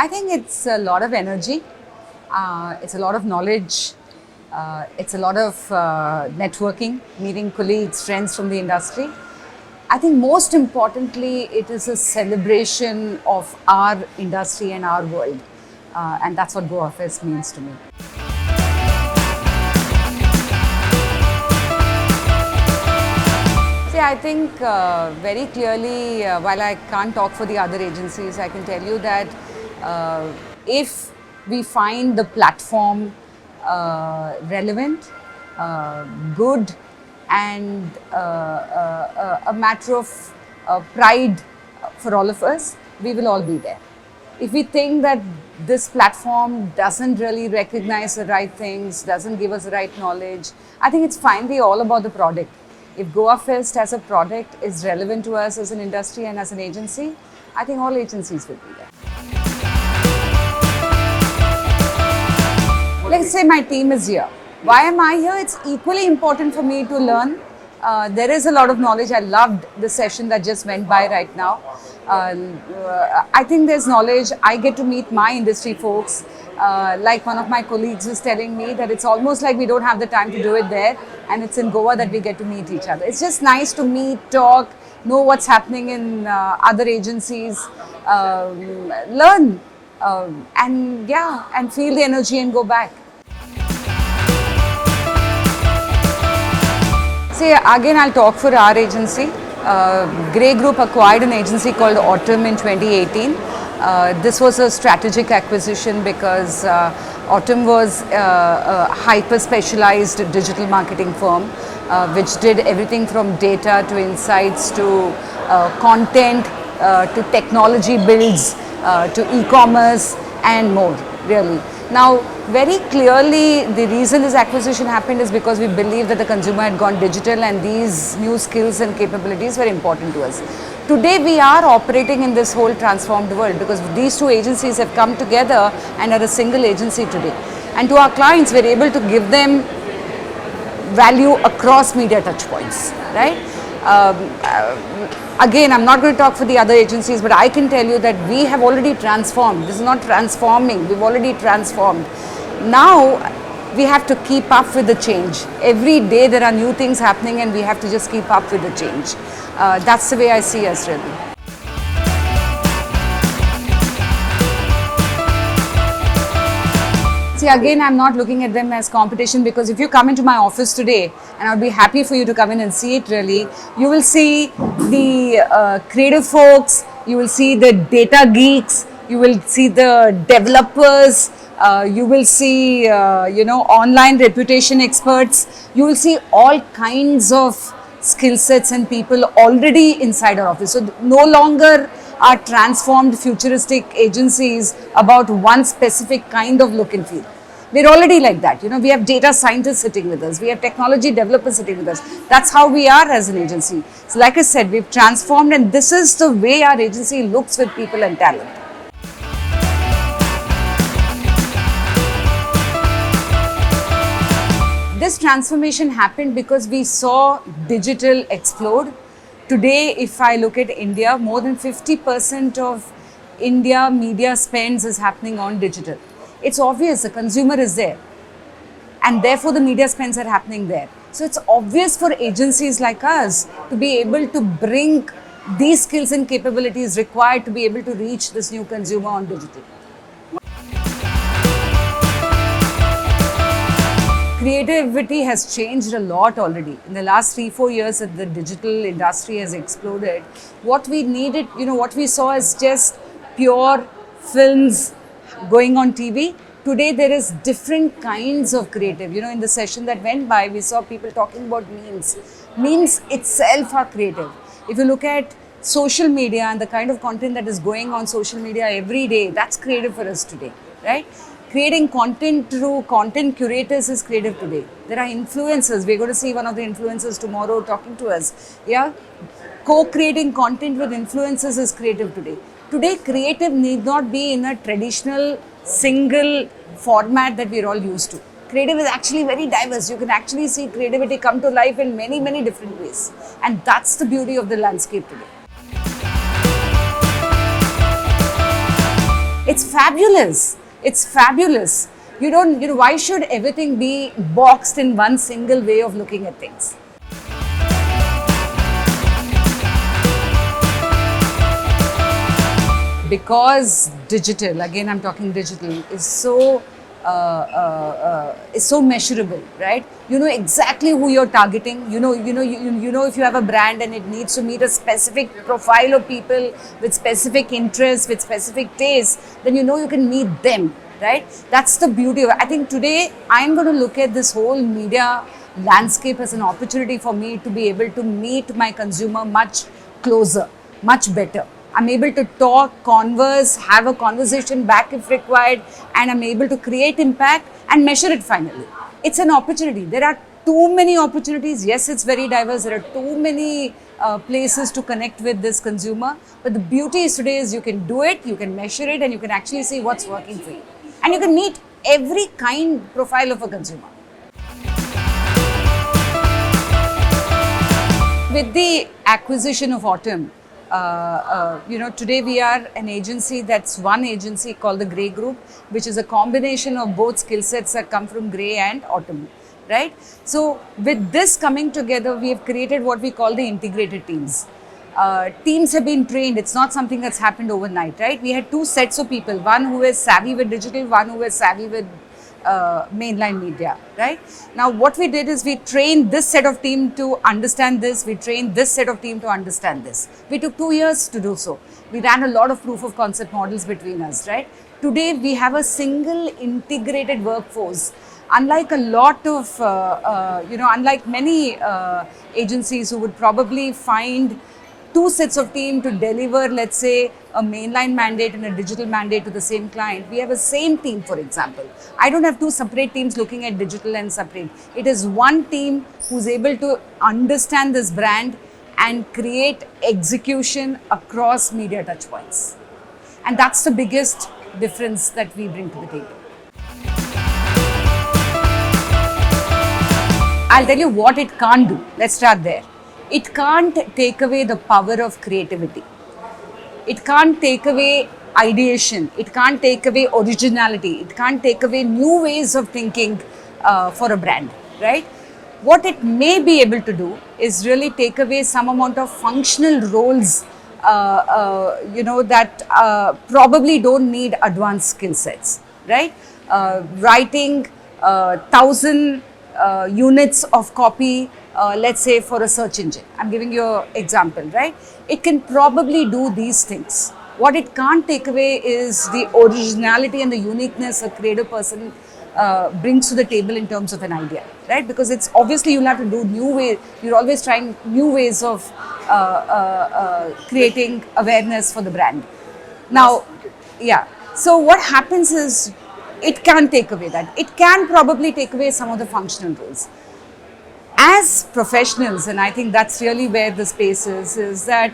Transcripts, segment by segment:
I think it's a lot of energy, it's a lot of knowledge, it's a lot of networking, meeting colleagues, friends from the industry. I think most importantly, it is a celebration of our industry and our world. And that's what Goafest means to me. See, I think very clearly, while I can't talk for the other agencies, I can tell you that if we find the platform relevant, good, and a matter of pride for all of us, we will all be there. If we think that this platform doesn't really recognize the right things, doesn't give us the right knowledge, I think it's finally all about the product. If Goafest as a product is relevant to us as an industry and as an agency, I think all agencies will be there. Let's say my team is here. Why am I here? It's equally important for me to learn. There is a lot of knowledge. I loved the session that just went by right now. I think there's knowledge. I get to meet my industry folks. Like one of my colleagues was telling me that it's almost like we don't have the time to do it there, and it's in Goa that we get to meet each other. It's just nice to meet, talk, know what's happening in other agencies, learn, and feel the energy and go back. See, again, I'll talk for our agency. Grey Group acquired an agency called Autumn in 2018. This was a strategic acquisition because Autumn was a hyper-specialized digital marketing firm which did everything from data to insights to content to technology builds to e-commerce and more, really. Now, very clearly, the reason this acquisition happened is because we believe that the consumer had gone digital and these new skills and capabilities were important to us. Today, we are operating in this whole transformed world because these two agencies have come together and are a single agency today. And to our clients, we're able to give them value across media touchpoints, right? Again, I'm not going to talk for the other agencies, but I can tell you that we have already transformed. This is not transforming, we've already transformed. Now, we have to keep up with the change. Every day there are new things happening and we have to just keep up with the change. That's the way I see us, really. See, again, I'm not looking at them as competition because if you come into my office today, and I'll be happy for you to come in and see it really, you will see the creative folks, you will see the data geeks, you will see the developers, you will see, online reputation experts, you will see all kinds of skill sets and people already inside our office. So no longer are transformed futuristic agencies about one specific kind of look and feel. We're already like that. We have data scientists sitting with us. We have technology developers sitting with us. That's how we are as an agency. So like I said, we've transformed and this is the way our agency looks with people and talent. This transformation happened because we saw digital explode. Today, if I look at India, more than 50% of India media spends is happening on digital. It's obvious the consumer is there and therefore the media spends are happening there. So it's obvious for agencies like us to be able to bring these skills and capabilities required to be able to reach this new consumer on digital. Creativity has changed a lot already. In the last 3-4 years that the digital industry has exploded, what we needed, what we saw is just pure films going on TV. Today there is different kinds of creative. In the session that went by, we saw people talking about memes. Memes itself are creative. If you look at social media and the kind of content that is going on social media every day, that's creative for us today, right? Creating content through content curators is creative today. There are influencers. We're going to see one of the influencers tomorrow talking to us. Yeah, co-creating content with influencers is creative today. Today, creative need not be in a traditional single format that we're all used to. Creative is actually very diverse. You can actually see creativity come to life in many, many different ways. And that's the beauty of the landscape today. It's fabulous. It's fabulous. Why should everything be boxed in one single way of looking at things? Because digital, again I'm talking digital, is so measurable, right? You know exactly who you're targeting. You know if you have a brand and it needs to meet a specific profile of people with specific interests, with specific tastes, then you can meet them, right? That's the beauty of it. I think today I'm going to look at this whole media landscape as an opportunity for me to be able to meet my consumer much closer, much better. I'm able to talk, converse, have a conversation back if required, and I'm able to create impact and measure it finally. It's an opportunity. There are too many opportunities. Yes, it's very diverse. There are too many places to connect with this consumer. But the beauty is today is you can do it, you can measure it, and you can actually see what's working for you. And you can meet every profile of a consumer. With the acquisition of Autumn, today we are an agency that's one agency called the Grey Group, which is a combination of both skill sets that come from Grey and Autumn, right? So with this coming together, we have created what we call the integrated teams. Teams have been trained. It's not something that's happened overnight, right? We had two sets of people, one who is savvy with digital, one who is savvy with mainline media, right? Now what we did is we trained this set of team to understand this, we trained this set of team to understand this. We took 2 years to do so. We ran a lot of proof of concept models between us, right? Today we have a single integrated workforce. Unlike a lot of, unlike many agencies who would probably find two sets of team to deliver, let's say, a mainline mandate and a digital mandate to the same client. We have a same team, for example. I don't have two separate teams looking at digital and separate. It is one team who's able to understand this brand and create execution across media touchpoints. And that's the biggest difference that we bring to the table. I'll tell you what it can't do. Let's start there. It can't take away the power of creativity. It can't take away ideation. It can't take away originality. It can't take away new ways of thinking for a brand, right? What it may be able to do is really take away some amount of functional roles, that probably don't need advanced skill sets, right? Writing 1,000 units of copy, let's say for a search engine. I'm giving you an example, right? It can probably do these things. What it can't take away is the originality and the uniqueness a creative person brings to the table in terms of an idea, right? Because it's obviously you'll have to do new ways. You're always trying new ways of creating awareness for the brand. Now, yeah. So what happens is it can take away that. It can probably take away some of the functional roles. As professionals, and I think that's really where the space is that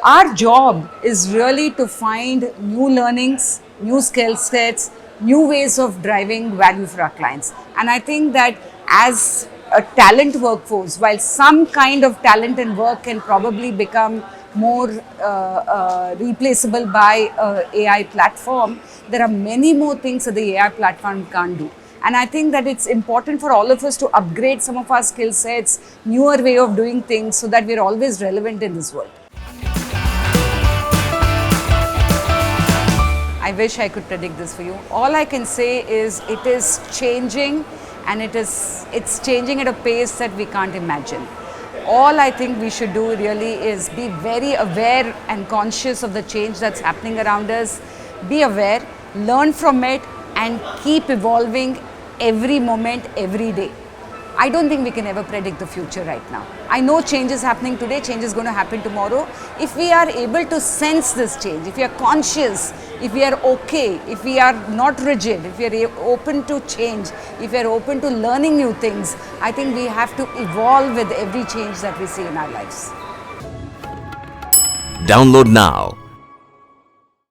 our job is really to find new learnings, new skill sets, new ways of driving value for our clients. And I think that as a talent workforce, while some kind of talent and work can probably become more replaceable by AI platform, there are many more things that the AI platform can't do. And I think that it's important for all of us to upgrade some of our skill sets, newer way of doing things so that we're always relevant in this world. I wish I could predict this for you. All I can say is it is changing, and it's changing at a pace that we can't imagine. All I think we should do really is be very aware and conscious of the change that's happening around us. Be aware, learn from it, and keep evolving every moment, every day. I don't think we can ever predict the future right now. I know change is happening today, change is going to happen tomorrow. If we are able to sense this change, if we are conscious, if we are okay, if we are not rigid, if we are open to change, if we are open to learning new things, I think we have to evolve with every change that we see in our lives. Download now